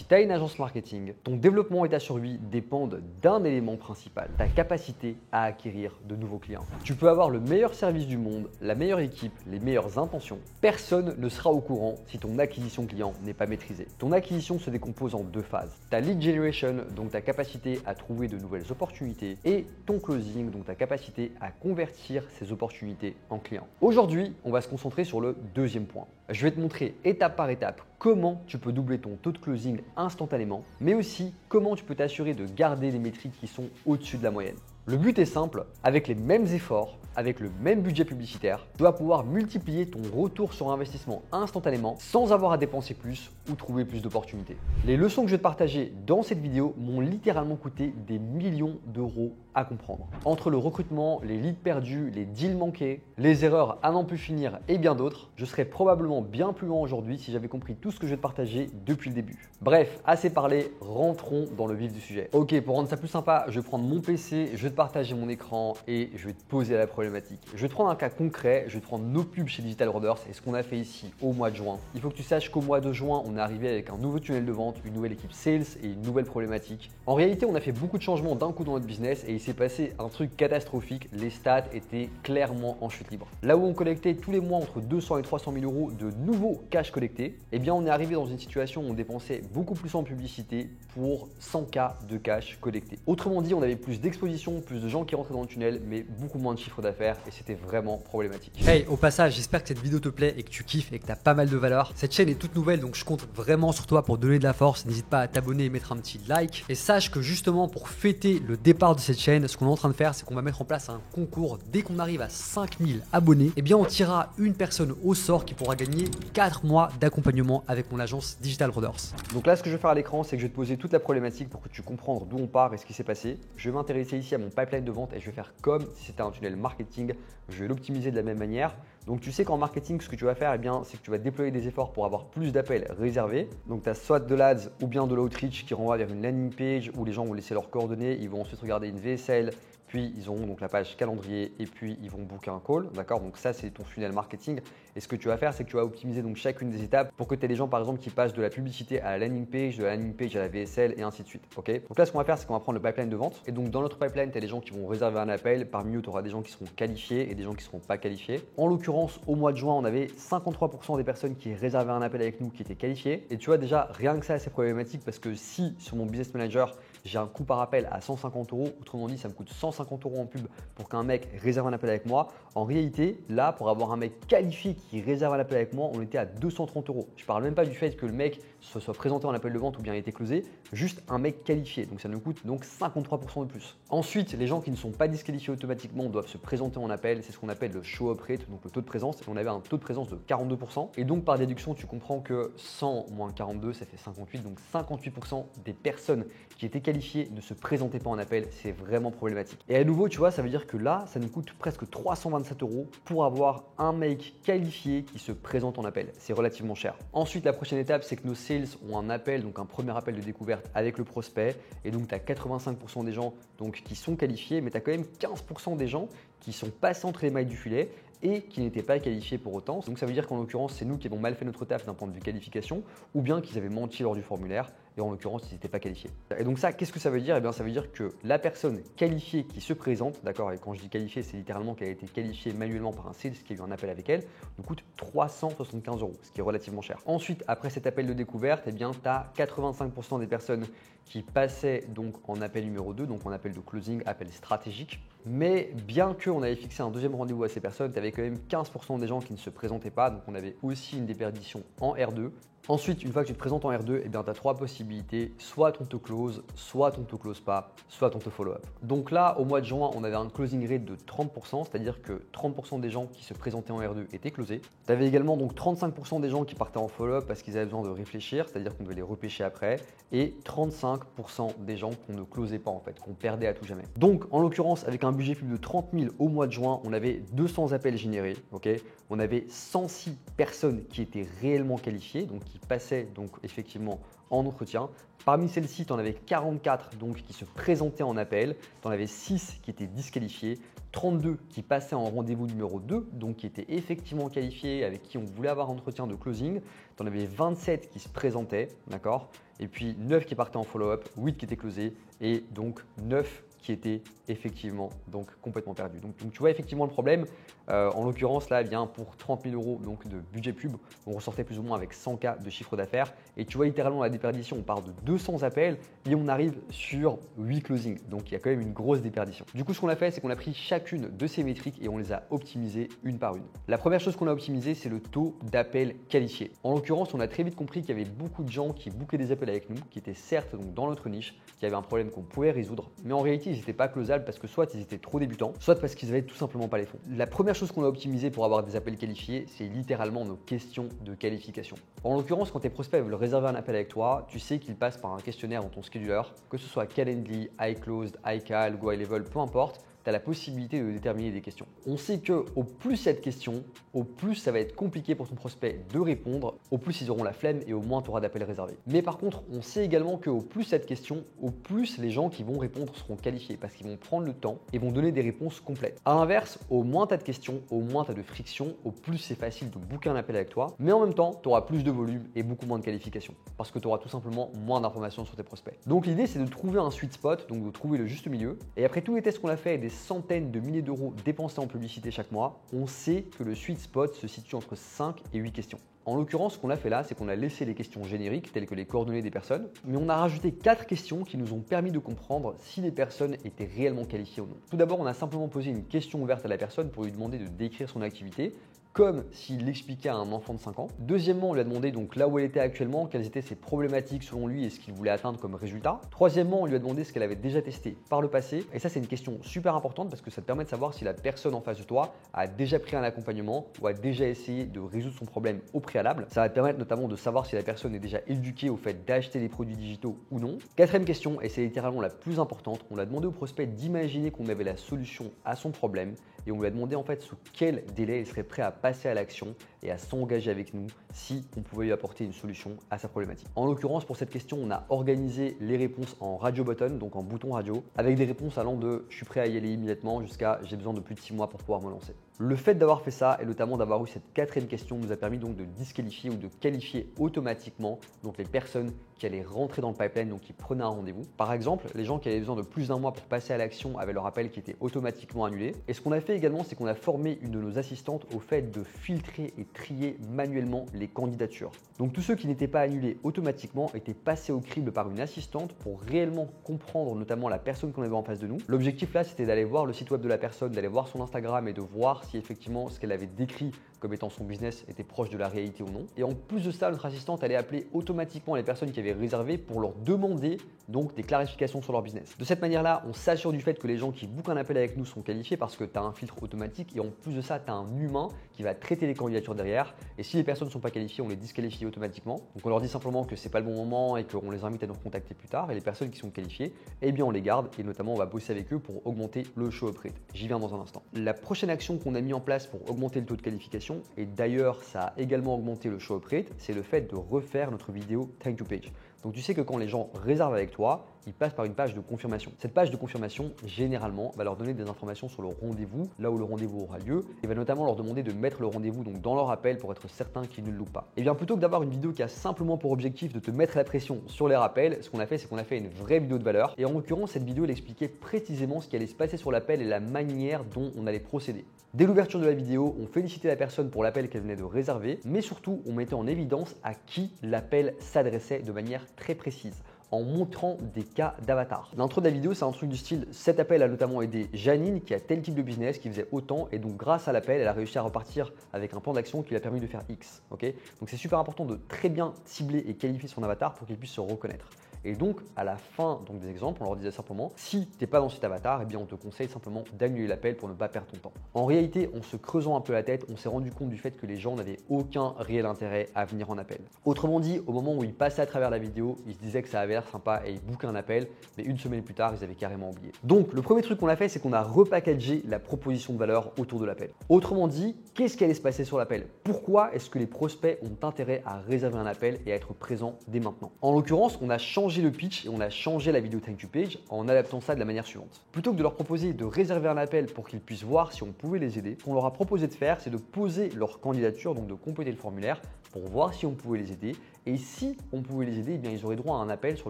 Si tu as une agence marketing, ton développement et ta survie dépendent d'un élément principal, ta capacité à acquérir de nouveaux clients. Tu peux avoir le meilleur service du monde, la meilleure équipe, les meilleures intentions. Personne ne sera au courant si ton acquisition client n'est pas maîtrisée. Ton acquisition se décompose en deux phases. Ta lead generation, donc ta capacité à trouver de nouvelles opportunités, et ton closing, donc ta capacité à convertir ces opportunités en clients. Aujourd'hui, on va se concentrer sur le deuxième point. Je vais te montrer étape par étape comment tu peux doubler ton taux de closing instantanément, mais aussi comment tu peux t'assurer de garder des métriques qui sont au-dessus de la moyenne. Le but est simple, avec les mêmes efforts, avec le même budget publicitaire, tu vas pouvoir multiplier ton retour sur investissement instantanément sans avoir à dépenser plus ou trouver plus d'opportunités. Les leçons que je vais te partager dans cette vidéo m'ont littéralement coûté des millions d'euros à comprendre. Entre le recrutement, les leads perdus, les deals manqués, les erreurs à n'en plus finir et bien d'autres, je serais probablement bien plus loin aujourd'hui si j'avais compris tout ce que je vais te partager depuis le début. Bref, assez parlé, rentrons dans le vif du sujet. Ok, pour rendre ça plus sympa, je vais prendre mon PC, je vais te partager mon écran et je vais te poser la problématique. Je vais te prendre un cas concret, je vais te prendre nos pubs chez Digital Orders et ce qu'on a fait ici au mois de juin. Il faut que tu saches qu'au mois de juin, on est arrivé avec un nouveau tunnel de vente, une nouvelle équipe sales et une nouvelle problématique. En réalité, on a fait beaucoup de changements d'un coup dans notre business et il s'est passé un truc catastrophique. Les stats étaient clairement en chute libre. Là où on collectait tous les mois entre 200 et 300 000 euros de nouveaux cash collectés, eh bien on est arrivé dans une situation où on dépensait beaucoup plus en publicité pour 100K de cash collecté. Autrement dit, on avait plus d'exposition, plus de gens qui rentraient dans le tunnel, mais beaucoup moins de chiffre d'affaires et c'était vraiment problématique. Hey, au passage, j'espère que cette vidéo te plaît et que tu kiffes et que tu as pas mal de valeur. Cette chaîne est toute nouvelle, donc je compte vraiment sur toi pour donner de la force. N'hésite pas à t'abonner et mettre un petit like. Et sache que justement, pour fêter le départ de cette chaîne, ce qu'on est en train de faire, c'est qu'on va mettre en place un concours. Dès qu'on arrive à 5000 abonnés, eh bien on tirera une personne au sort qui pourra gagner 4 mois d'accompagnement avec mon agence Digital Orders. Donc là, ce que je vais faire à l'écran, c'est que je vais te poser toute la problématique pour que tu comprennes d'où on part et ce qui s'est passé. Je vais m'intéresser ici à mon pipeline de vente et je vais faire comme si c'était un tunnel marketing. Je vais l'optimiser de la même manière. Donc tu sais qu'en marketing, ce que tu vas faire, eh bien, c'est que tu vas déployer des efforts pour avoir plus d'appels réservés. Donc tu as soit de l'ADS ou bien de l'outreach qui renvoie vers une landing page où les gens vont laisser leurs coordonnées, ils vont ensuite regarder une VSL, puis ils auront donc la page calendrier et puis ils vont booker un call, d'accord? Donc ça c'est ton funnel marketing. Et ce que tu vas faire, c'est que tu vas optimiser donc chacune des étapes pour que tu aies des gens par exemple qui passent de la publicité à la landing page, de la landing page à la VSL et ainsi de suite, ok? Donc là ce qu'on va faire, c'est qu'on va prendre le pipeline de vente et donc dans notre pipeline, tu as des gens qui vont réserver un appel, parmi eux tu auras des gens qui seront qualifiés et des gens qui ne seront pas qualifiés. En l'occurrence, au mois de juin, on avait 53% des personnes qui réservaient un appel avec nous qui étaient qualifiées. Et tu vois déjà, rien que ça, c'est problématique parce que si sur mon business manager, j'ai un coût par appel à 150 euros, autrement dit, ça me coûte 150 euros en pub pour qu'un mec réserve un appel avec moi. En réalité, là, pour avoir un mec qualifié qui réserve un appel avec moi, on était à 230 euros. Je parle même pas du fait que le mec se soit présenté en appel de vente ou bien été closé, juste un mec qualifié. Donc ça nous coûte donc 53% de plus. Ensuite, les gens qui ne sont pas disqualifiés automatiquement doivent se présenter en appel. C'est ce qu'on appelle le show up rate, donc le taux de présence. Et on avait un taux de présence de 42%. Et donc par déduction, tu comprends que 100 moins 42, ça fait 58. Donc 58% des personnes qui étaient qualifiées ne se présentaient pas en appel. C'est vraiment problématique. Et à nouveau, tu vois, ça veut dire que là, ça nous coûte presque 327 euros pour avoir un mec qualifié qui se présente en appel. C'est relativement cher. Ensuite, la prochaine étape, c'est que nos sales ont un appel, donc un premier appel de découverte avec le prospect. Et donc, tu as 85% des gens donc, qui sont qualifiés, mais tu as quand même 15% des gens qui sont passés entre les mailles du filet et qui n'étaient pas qualifiés pour autant. Donc ça veut dire qu'en l'occurrence, c'est nous qui avons mal fait notre taf d'un point de vue qualification ou bien qu'ils avaient menti lors du formulaire et en l'occurrence, ils n'étaient pas qualifiés. Et donc ça, qu'est-ce que ça veut dire? Eh bien, ça veut dire que la personne qualifiée qui se présente, d'accord, et quand je dis qualifiée, c'est littéralement qu'elle a été qualifiée manuellement par un sales qui a eu un appel avec elle, nous coûte 375 euros, ce qui est relativement cher. Ensuite, après cet appel de découverte, eh bien, tu as 85% des personnes qui passaient donc en appel numéro 2, donc en appel de closing, appel stratégique. Mais bien qu'on avait fixé un deuxième rendez-vous à ces personnes, tu avais quand même 15% des gens qui ne se présentaient pas, donc on avait aussi une déperdition en R2. Ensuite, une fois que tu te présentes en R2, eh bien, tu as 3 possibilités, soit on te close, soit on ne te close pas, soit on te follow-up. Donc là, au mois de juin, on avait un closing rate de 30%, c'est-à-dire que 30% des gens qui se présentaient en R2 étaient closés. Tu avais également donc 35% des gens qui partaient en follow-up parce qu'ils avaient besoin de réfléchir, c'est-à-dire qu'on devait les repêcher après, et 35% des gens qu'on ne closait pas en fait, qu'on perdait à tout jamais. Donc en l'occurrence, avec un un budget pub de 30 000 au mois de juin, on avait 200 appels générés, ok. On avait 106 personnes qui étaient réellement qualifiées, donc qui passaient donc effectivement en entretien. Parmi celles-ci, tu en avais 44 donc, qui se présentaient en appel, tu en avais 6 qui étaient disqualifiés, 32 qui passaient en rendez-vous numéro 2, donc qui étaient effectivement qualifiés, avec qui on voulait avoir un entretien de closing, tu en avais 27 qui se présentaient, d'accord, et puis 9 qui partaient en follow-up, 8 qui étaient closés, et donc 9 qui étaient effectivement donc complètement perdus. Donc tu vois effectivement le problème. En l'occurrence là, bien pour 30 000 euros donc de budget pub, on ressortait plus ou moins avec 100 K de chiffre d'affaires. Et tu vois littéralement la déperdition, on part de 200 appels et on arrive sur 8 closings. Donc il y a quand même une grosse déperdition. Du coup, ce qu'on a fait, c'est qu'on a pris chacune de ces métriques et on les a optimisées une par une. La première chose qu'on a optimisé, c'est le taux d'appels qualifiés. En l'occurrence, on a très vite compris qu'il y avait beaucoup de gens qui bouclaient des appels avec nous, qui étaient certes donc dans notre niche, qui avaient un problème qu'on pouvait résoudre, mais en réalité, ils n'étaient pas closables parce que soit ils étaient trop débutants, soit parce qu'ils avaient tout simplement pas les fonds. La première chose qu'on a optimisé pour avoir des appels qualifiés, c'est littéralement nos questions de qualification. En l'occurrence, quand tes prospects veulent réserver un appel avec toi, tu sais qu'ils passent par un questionnaire dans ton scheduler, que ce soit Calendly, iClosed, iCal, GoHighLevel, peu importe. Tu as la possibilité de déterminer des questions. On sait que au plus il y a de questions, au plus ça va être compliqué pour ton prospect de répondre, au plus ils auront la flemme et au moins tu auras d'appels réservés. Mais par contre, on sait également qu'au plus il y a de questions, au plus les gens qui vont répondre seront qualifiés parce qu'ils vont prendre le temps et vont donner des réponses complètes. A l'inverse, au moins tu as de questions, au moins tu as de friction, au plus c'est facile de booker un appel avec toi, mais en même temps, tu auras plus de volume et beaucoup moins de qualifications parce que tu auras tout simplement moins d'informations sur tes prospects. Donc l'idée, c'est de trouver un sweet spot, donc de trouver le juste milieu. Et après tous les tests qu'on a fait et des centaines de milliers d'euros dépensés en publicité chaque mois, on sait que le sweet spot se situe entre 5 et 8 questions. En l'occurrence, ce qu'on a fait là, c'est qu'on a laissé les questions génériques, telles que les coordonnées des personnes, mais on a rajouté 4 questions qui nous ont permis de comprendre si les personnes étaient réellement qualifiées ou non. Tout d'abord, on a simplement posé une question ouverte à la personne pour lui demander de décrire son activité, comme s'il l'expliquait à un enfant de 5 ans. Deuxièmement, on lui a demandé donc là où elle était actuellement, quelles étaient ses problématiques selon lui et ce qu'il voulait atteindre comme résultat. Troisièmement, on lui a demandé ce qu'elle avait déjà testé par le passé. Et ça, c'est une question super importante parce que ça te permet de savoir si la personne en face de toi a déjà pris un accompagnement ou a déjà essayé de résoudre son problème au préalable. Ça va te permettre notamment de savoir si la personne est déjà éduquée au fait d'acheter des produits digitaux ou non. Quatrième question, et c'est littéralement la plus importante, on a demandé au prospect d'imaginer qu'on avait la solution à son problème et on lui a demandé en fait sous quel délai il serait prêt à passer à l'action et à s'engager avec nous si on pouvait lui apporter une solution à sa problématique. En l'occurrence, pour cette question, on a organisé les réponses en radio button, donc en bouton radio, avec des réponses allant de je suis prêt à y aller immédiatement jusqu'à j'ai besoin de plus de 6 mois pour pouvoir me lancer. Le fait d'avoir fait ça et notamment d'avoir eu cette quatrième question nous a permis donc de disqualifier ou de qualifier automatiquement donc les personnes qui allaient rentrer dans le pipeline, donc qui prenaient un rendez-vous. Par exemple, les gens qui avaient besoin de plus d'un mois pour passer à l'action avaient leur appel qui était automatiquement annulé. Et ce qu'on a fait également, c'est qu'on a formé une de nos assistantes au fait de filtrer et trier manuellement les candidatures. Donc tous ceux qui n'étaient pas annulés automatiquement étaient passés au crible par une assistante pour réellement comprendre notamment la personne qu'on avait en face de nous. L'objectif là, c'était d'aller voir le site web de la personne, d'aller voir son Instagram et de voir si effectivement ce qu'elle avait décrit comme étant son business était proche de la réalité ou non. Et en plus de ça, notre assistante allait appeler automatiquement les personnes qui avaient réservé pour leur demander donc des clarifications sur leur business. De cette manière-là, on s'assure du fait que les gens qui bookent un appel avec nous sont qualifiés parce que tu as un filtre automatique et en plus de ça, tu as un humain qui va traiter les candidatures derrière. Et si les personnes ne sont pas qualifiées, on les disqualifie automatiquement. Donc on leur dit simplement que c'est pas le bon moment et qu'on les invite à nous recontacter plus tard. Et les personnes qui sont qualifiées, eh bien on les garde et notamment on va bosser avec eux pour augmenter le show-up rate. J'y viens dans un instant. La prochaine action qu'on a mis en place pour augmenter le taux de qualification, et d'ailleurs ça a également augmenté le show-up rate, c'est le fait de refaire notre vidéo Thank You Page. Donc tu sais que quand les gens réservent avec toi, ils passent par une page de confirmation. Cette page de confirmation, généralement, va leur donner des informations sur le rendez-vous, là où le rendez-vous aura lieu, et va notamment leur demander de mettre le rendez-vous donc dans leur appel pour être certain qu'ils ne le loupent pas. Et bien plutôt que d'avoir une vidéo qui a simplement pour objectif de te mettre la pression sur les rappels, ce qu'on a fait, c'est qu'on a fait une vraie vidéo de valeur. Et en l'occurrence, cette vidéo, elle expliquait précisément ce qui allait se passer sur l'appel et la manière dont on allait procéder. Dès l'ouverture de la vidéo, on félicitait la personne pour l'appel qu'elle venait de réserver, mais surtout, on mettait en évidence à qui l'appel s'adressait de manière très précise, en montrant des cas d'avatar. L'intro de la vidéo, c'est un truc du style « Cet appel a notamment aidé Janine qui a tel type de business, qui faisait autant et donc grâce à l'appel, elle a réussi à repartir avec un plan d'action qui lui a permis de faire X. » Donc c'est super important de très bien cibler et qualifier son avatar pour qu'il puisse se reconnaître. Et donc, à la fin des exemples, on leur disait simplement, si tu n'es pas dans cet avatar, eh bien, on te conseille simplement d'annuler l'appel pour ne pas perdre ton temps. En réalité, en se creusant un peu la tête, on s'est rendu compte du fait que les gens n'avaient aucun réel intérêt à venir en appel. Autrement dit, au moment où ils passaient à travers la vidéo, ils se disaient que ça avait l'air sympa et ils bookaient un appel, mais une semaine plus tard, ils avaient carrément oublié. Donc, le premier truc qu'on a fait, c'est qu'on a repackagé la proposition de valeur autour de l'appel. Autrement dit, qu'est-ce qui allait se passer sur l'appel? Pourquoi est-ce que les prospects ont intérêt à réserver un appel et à être présents dès maintenant? En l'occurrence, on a changé le pitch et on a changé la vidéo thank you page en adaptant ça de la manière suivante. Plutôt que de leur proposer de réserver un appel pour qu'ils puissent voir si on pouvait les aider, ce qu'on leur a proposé de faire, c'est de poser leur candidature, donc de compléter le formulaire pour voir si on pouvait les aider. Et si on pouvait les aider, eh bien, ils auraient droit à un appel sur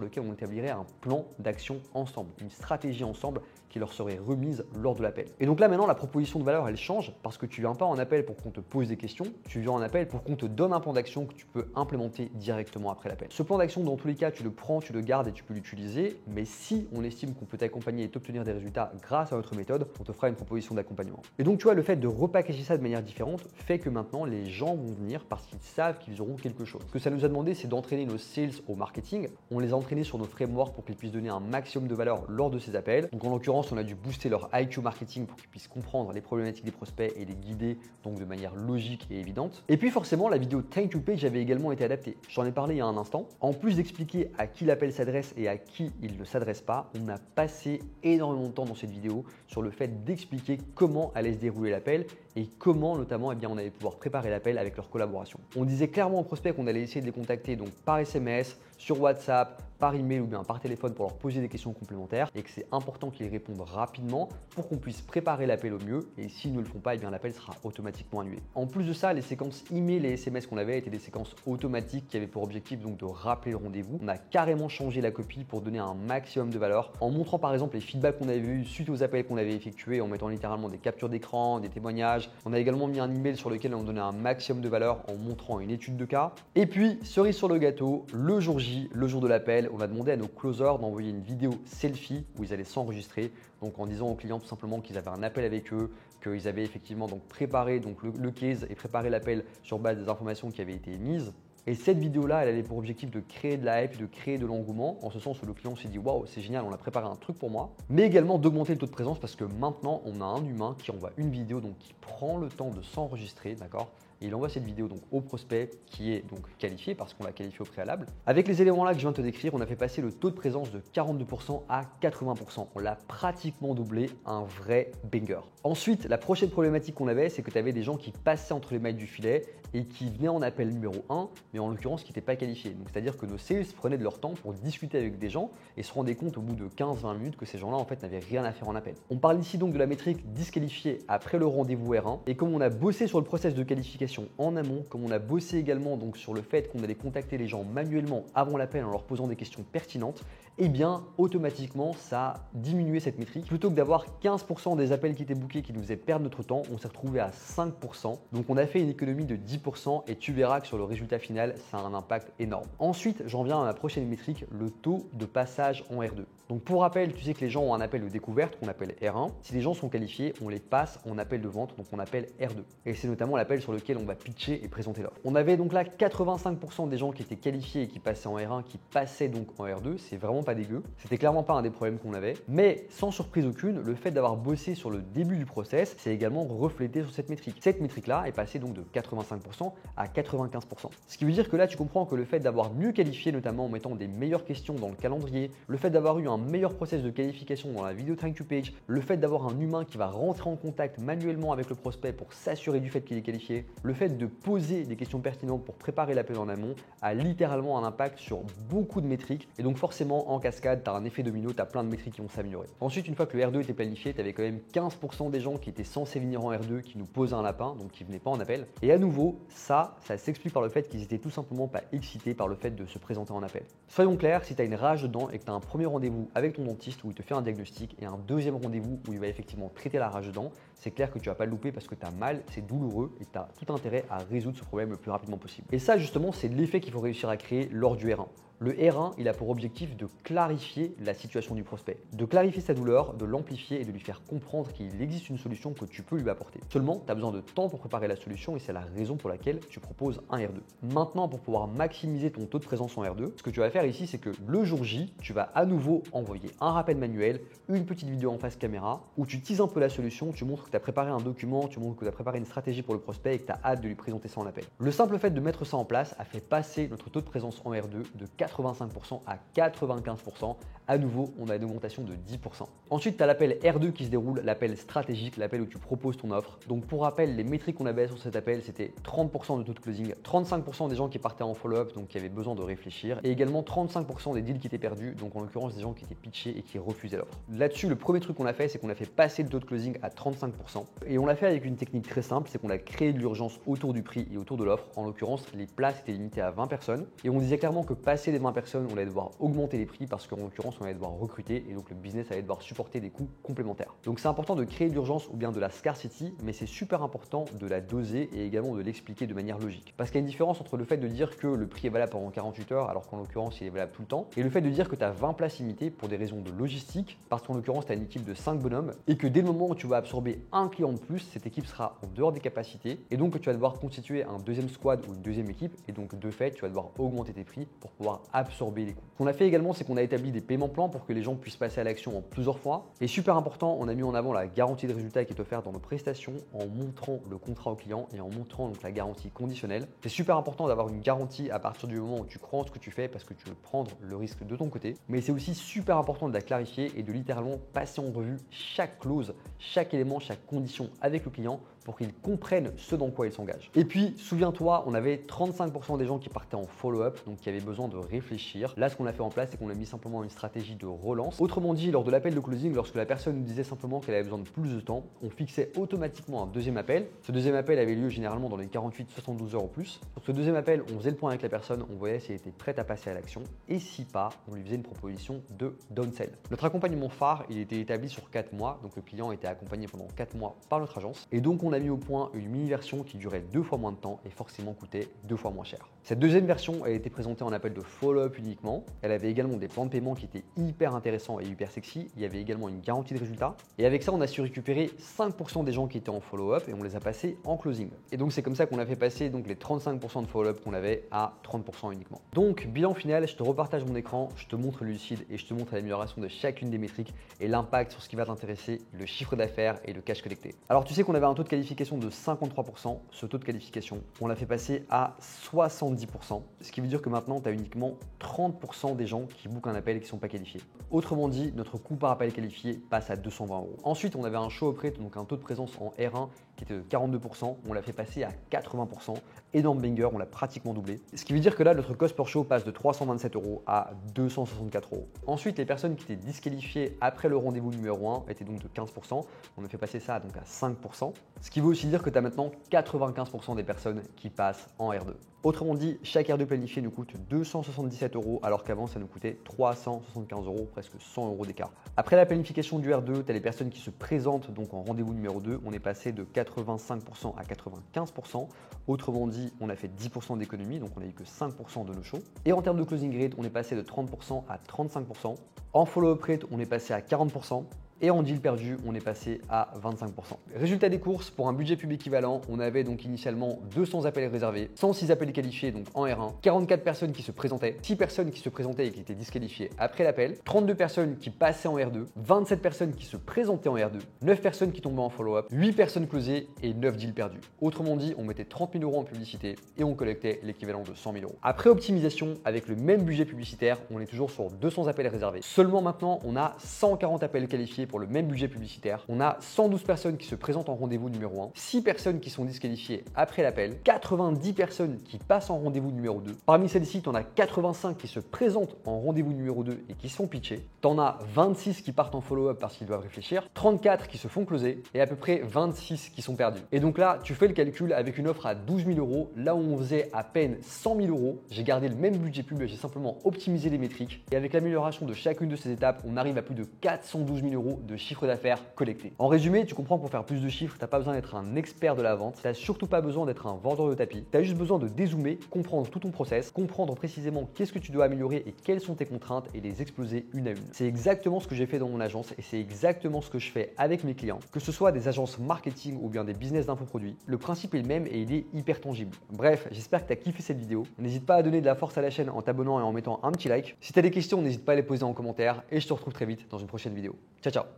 lequel on établirait un plan d'action ensemble, une stratégie ensemble qui leur serait remise lors de l'appel. Et donc là maintenant, la proposition de valeur, elle change parce que tu viens pas en appel pour qu'on te pose des questions, tu viens en appel pour qu'on te donne un plan d'action que tu peux implémenter directement après l'appel. Ce plan d'action, dans tous les cas, tu le prends, tu le gardes et tu peux l'utiliser, mais si on estime qu'on peut t'accompagner et t'obtenir des résultats grâce à notre méthode, on te fera une proposition d'accompagnement. Et donc tu vois, le fait de repackager ça de manière différente fait que maintenant les gens vont venir parce qu'ils savent qu'ils auront quelque chose. Ce que ça nous a demandé, c'est d'entraîner nos sales au marketing. On les a entraînés sur nos frameworks pour qu'ils puissent donner un maximum de valeur lors de ces appels. Donc en l'occurrence, on a dû booster leur IQ marketing pour qu'ils puissent comprendre les problématiques des prospects et les guider donc de manière logique et évidente. Et puis forcément, la vidéo thank you page avait également été adaptée. J'en ai parlé il y a un instant. En plus d'expliquer à qui l'appel s'adresse et à qui il ne s'adresse pas, on a passé énormément de temps dans cette vidéo sur le fait d'expliquer comment allait se dérouler l'appel et comment notamment on allait pouvoir préparer l'appel avec leur collaboration. On disait clairement aux prospects qu'on allait essayer de les contacter donc par SMS, sur WhatsApp, par email ou bien par téléphone pour leur poser des questions complémentaires et que c'est important qu'ils répondent rapidement pour qu'on puisse préparer l'appel au mieux et s'ils ne le font pas, l'appel sera automatiquement annulé. En plus de ça, les séquences email et SMS qu'on avait étaient des séquences automatiques qui avaient pour objectif donc de rappeler le rendez-vous. On a carrément changé la copie pour donner un maximum de valeur en montrant par exemple les feedbacks qu'on avait eu suite aux appels qu'on avait effectués, en mettant littéralement des captures d'écran, des témoignages. On a également mis un email sur lequel on donnait un maximum de valeur en montrant une étude de cas. Et puis, cerise sur le gâteau, le jour J, le jour de l'appel, on a demandé à nos closers d'envoyer une vidéo selfie où ils allaient s'enregistrer, donc en disant aux clients tout simplement qu'ils avaient un appel avec eux, qu'ils avaient effectivement donc préparé donc le case et préparé l'appel sur base des informations qui avaient été émises. Et cette vidéo-là, elle avait pour objectif de créer de la hype, de créer de l'engouement, en ce sens où le client s'est dit waouh, c'est génial, on a préparé un truc pour moi, mais également d'augmenter le taux de présence parce que maintenant on a un humain qui envoie une vidéo donc qui prend le temps de s'enregistrer, d'accord? Et il envoie cette vidéo donc au prospect qui est donc qualifié parce qu'on l'a qualifié au préalable. Avec les éléments là que je viens de te décrire, on a fait passer le taux de présence de 42% à 80%. On l'a pratiquement doublé, un vrai banger. Ensuite, la prochaine problématique qu'on avait, c'est que tu avais des gens qui passaient entre les mailles du filet et qui venaient en appel numéro 1, mais en l'occurrence qui n'étaient pas qualifiés. Donc c'est-à-dire que nos sales prenaient de leur temps pour discuter avec des gens et se rendaient compte au bout de 15-20 minutes que ces gens-là en fait n'avaient rien à faire en appel. On parle ici donc de la métrique disqualifiée après le rendez-vous R1 et comme on a bossé sur le process de qualification en amont, comme on a bossé également donc sur le fait qu'on allait contacter les gens manuellement avant l'appel en leur posant des questions pertinentes, eh bien automatiquement ça a diminué cette métrique. Plutôt que d'avoir 15% des appels qui étaient bookés qui nous faisaient perdre notre temps, on s'est retrouvé à 5%. Donc on a fait une économie de 10% et tu verras que sur le résultat final, ça a un impact énorme. Ensuite, j'en viens à ma prochaine métrique, le taux de passage en R2. Donc pour rappel, tu sais que les gens ont un appel de découverte qu'on appelle R1. Si les gens sont qualifiés, on les passe en appel de vente, donc on appelle R2. Et c'est notamment l'appel sur lequel on va pitcher et présenter l'offre. On avait donc là 85% des gens qui étaient qualifiés et qui passaient en R1, qui passaient donc en R2. C'est vraiment pas dégueu. C'était clairement pas un des problèmes qu'on avait. Mais sans surprise aucune, le fait d'avoir bossé sur le début du process, c'est également reflété sur cette métrique. Cette métrique-là est passée donc de 85% à 95%. Ce qui veut dire que là, tu comprends que le fait d'avoir mieux qualifié, notamment en mettant des meilleures questions dans le calendrier, le fait d'avoir eu un meilleur process de qualification dans la vidéo thank you page, le fait d'avoir un humain qui va rentrer en contact manuellement avec le prospect pour s'assurer du fait qu'il est qualifié, le fait de poser des questions pertinentes pour préparer l'appel en amont a littéralement un impact sur beaucoup de métriques et donc forcément en cascade, tu as un effet domino, tu as plein de métriques qui vont s'améliorer. Ensuite, une fois que le R2 était planifié, tu avais quand même 15% des gens qui étaient censés venir en R2 qui nous posaient un lapin, donc qui venaient pas en appel. Et à nouveau, ça s'explique par le fait qu'ils étaient tout simplement pas excités par le fait de se présenter en appel. Soyons clairs, si tu as une rage dedans et que tu as un premier rendez-vous avec ton dentiste où il te fait un diagnostic et un deuxième rendez-vous où il va effectivement traiter la rage dedans, c'est clair que tu vas pas le louper parce que tu as mal, c'est douloureux et tu as tout intérêt à résoudre ce problème le plus rapidement possible. Et ça justement, c'est l'effet qu'il faut réussir à créer lors du R1. Le R1, il a pour objectif de clarifier la situation du prospect, de clarifier sa douleur, de l'amplifier et de lui faire comprendre qu'il existe une solution que tu peux lui apporter. Seulement, tu as besoin de temps pour préparer la solution et c'est la raison pour laquelle tu proposes un R2. Maintenant, pour pouvoir maximiser ton taux de présence en R2, ce que tu vas faire ici, c'est que le jour J, tu vas à nouveau envoyer un rappel manuel, une petite vidéo en face caméra où tu teases un peu la solution, tu montres que tu as préparé un document, tu montres que tu as préparé une stratégie pour le prospect et que tu as hâte de lui présenter ça en appel. Le simple fait de mettre ça en place a fait passer notre taux de présence en R2 de 85% à 95%. À nouveau, on a une augmentation de 10%. Ensuite, tu as l'appel R2 qui se déroule, l'appel stratégique, l'appel où tu proposes ton offre. Donc pour rappel, les métriques qu'on avait sur cet appel, c'était 30% de taux de closing, 35% des gens qui partaient en follow-up, donc qui avaient besoin de réfléchir, et également 35% des deals qui étaient perdus, donc en l'occurrence des gens qui étaient pitchés et qui refusaient l'offre. Là-dessus, le premier truc qu'on a fait, c'est qu'on a fait passer le taux de closing à 35%. Et on l'a fait avec une technique très simple, c'est qu'on a créé de l'urgence autour du prix et autour de l'offre. En l'occurrence, les places étaient limitées à 20 personnes. Et on disait clairement que passer les 20 personnes, on allait devoir augmenter les prix parce qu'en l'occurrence, on allait devoir recruter et donc le business allait devoir supporter des coûts complémentaires. Donc c'est important de créer de l'urgence ou bien de la scarcity, mais c'est super important de la doser et également de l'expliquer de manière logique. Parce qu'il y a une différence entre le fait de dire que le prix est valable pendant 48 heures, alors qu'en l'occurrence, il est valable tout le temps, et le fait de dire que tu as 20 places limitées pour des raisons de logistique, parce qu'en l'occurrence, tu as une équipe de 5 bonhommes et que dès le moment où tu vas absorber un client de plus, cette équipe sera en dehors des capacités et donc tu vas devoir constituer un deuxième squad ou une deuxième équipe et donc de fait, tu vas devoir augmenter tes prix pour pouvoir absorber les coûts. Ce qu'on a fait également, c'est qu'on a établi des paiements plans pour que les gens puissent passer à l'action en plusieurs fois. Et super important, on a mis en avant la garantie de résultat qui est offerte dans nos prestations en montrant le contrat au client et en montrant donc la garantie conditionnelle. C'est super important d'avoir une garantie à partir du moment où tu crois en ce que tu fais parce que tu veux prendre le risque de ton côté. Mais c'est aussi super important de la clarifier et de littéralement passer en revue chaque clause, chaque élément, chaque condition avec le client pour qu'ils comprennent ce dans quoi ils s'engagent. Et puis, souviens-toi, on avait 35% des gens qui partaient en follow-up, donc qui avaient besoin de réfléchir. Là, ce qu'on a fait en place, c'est qu'on a mis simplement une stratégie de relance. Autrement dit, lors de l'appel de closing, lorsque la personne nous disait simplement qu'elle avait besoin de plus de temps, on fixait automatiquement un deuxième appel. Ce deuxième appel avait lieu généralement dans les 48-72 heures au plus. Sur ce deuxième appel, on faisait le point avec la personne, on voyait si elle était prête à passer à l'action. Et si pas, on lui faisait une proposition de downsell. Notre accompagnement phare, il était établi sur 4 mois, donc le client était accompagné pendant 4 mois par notre agence. Et donc, on a mis au point une mini version qui durait 2 fois moins de temps et forcément coûtait 2 fois moins cher. Cette deuxième version a été présentée en appel de follow-up uniquement. Elle avait également des plans de paiement qui étaient hyper intéressants et hyper sexy. Il y avait également une garantie de résultat. Et avec ça, on a su récupérer 5% des gens qui étaient en follow-up et on les a passés en closing. Et donc, c'est comme ça qu'on a fait passer donc, les 35% de follow-up qu'on avait à 30% uniquement. Donc, bilan final, je te repartage mon écran, je te montre le lucide et je te montre l'amélioration de chacune des métriques et l'impact sur ce qui va t'intéresser, le chiffre d'affaires et le cash collecté. Alors, tu sais qu'on avait un taux de qualification de 53%. Ce taux de qualification, on l'a fait passer à 70%. Ce qui veut dire que maintenant, tu as uniquement 30% des gens qui bookent un appel et qui ne sont pas qualifiés. Autrement dit, notre coût par appel qualifié passe à 220 €. Ensuite, on avait un show up rate, donc un taux de présence en R1 qui était de 42%. On l'a fait passer à 80%. Énorme banger, on l'a pratiquement doublé. Ce qui veut dire que là, notre cost per show passe de 327 € à 264 €. Ensuite, les personnes qui étaient disqualifiées après le rendez-vous numéro 1 étaient donc de 15%. On a fait passer ça donc à 5%. Ce qui veut aussi dire que tu as maintenant 95% des personnes qui passent en R2. Autrement dit, chaque R2 planifié nous coûte 277 € alors qu'avant ça nous coûtait 375 €, presque 100 € d'écart. Après la planification du R2, tu as les personnes qui se présentent donc en rendez-vous numéro 2. On est passé de 85% à 95%. Autrement dit, on a fait 10% d'économie, donc on n'a eu que 5% de nos shows. Et en termes de closing rate, on est passé de 30% à 35%. En follow-up rate, on est passé à 40%. Et en deal perdu, on est passé à 25%. Résultat des courses, pour un budget pub équivalent, on avait donc initialement 200 appels réservés, 106 appels qualifiés donc en R1, 44 personnes qui se présentaient, 6 personnes qui se présentaient et qui étaient disqualifiées après l'appel, 32 personnes qui passaient en R2, 27 personnes qui se présentaient en R2, 9 personnes qui tombaient en follow-up, 8 personnes closées et 9 deals perdus. Autrement dit, on mettait 30 000 € en publicité et on collectait l'équivalent de 100 000 €. Après optimisation, avec le même budget publicitaire, on est toujours sur 200 appels réservés. Seulement maintenant, on a 140 appels qualifiés pour le même budget publicitaire. On a 112 personnes qui se présentent en rendez-vous numéro 1, 6 personnes qui sont disqualifiées après l'appel, 90 personnes qui passent en rendez-vous numéro 2. Parmi celles-ci, tu en as 85 qui se présentent en rendez-vous numéro 2 et qui sont pitchés. Tu en as 26 qui partent en follow-up parce qu'ils doivent réfléchir, 34 qui se font closer et à peu près 26 qui sont perdus. Et donc là, tu fais le calcul avec une offre à 12 000 €, là où on faisait à peine 100 000 €. J'ai gardé le même budget pub, j'ai simplement optimisé les métriques et avec l'amélioration de chacune de ces étapes, on arrive à plus de 412 000 € euros de chiffre d'affaires collecté. En résumé, tu comprends que pour faire plus de chiffres, tu n'as pas besoin d'être un expert de la vente, tu n'as surtout pas besoin d'être un vendeur de tapis, tu as juste besoin de dézoomer, comprendre tout ton process, comprendre précisément qu'est-ce que tu dois améliorer et quelles sont tes contraintes et les exploser une à une. C'est exactement ce que j'ai fait dans mon agence et c'est exactement ce que je fais avec mes clients, que ce soit des agences marketing ou bien des business d'infoproduits. Le principe est le même et il est hyper tangible. Bref, j'espère que tu as kiffé cette vidéo. N'hésite pas à donner de la force à la chaîne en t'abonnant et en mettant un petit like. Si tu as des questions, n'hésite pas à les poser en commentaire et je te retrouve très vite dans une prochaine vidéo. Ciao ciao.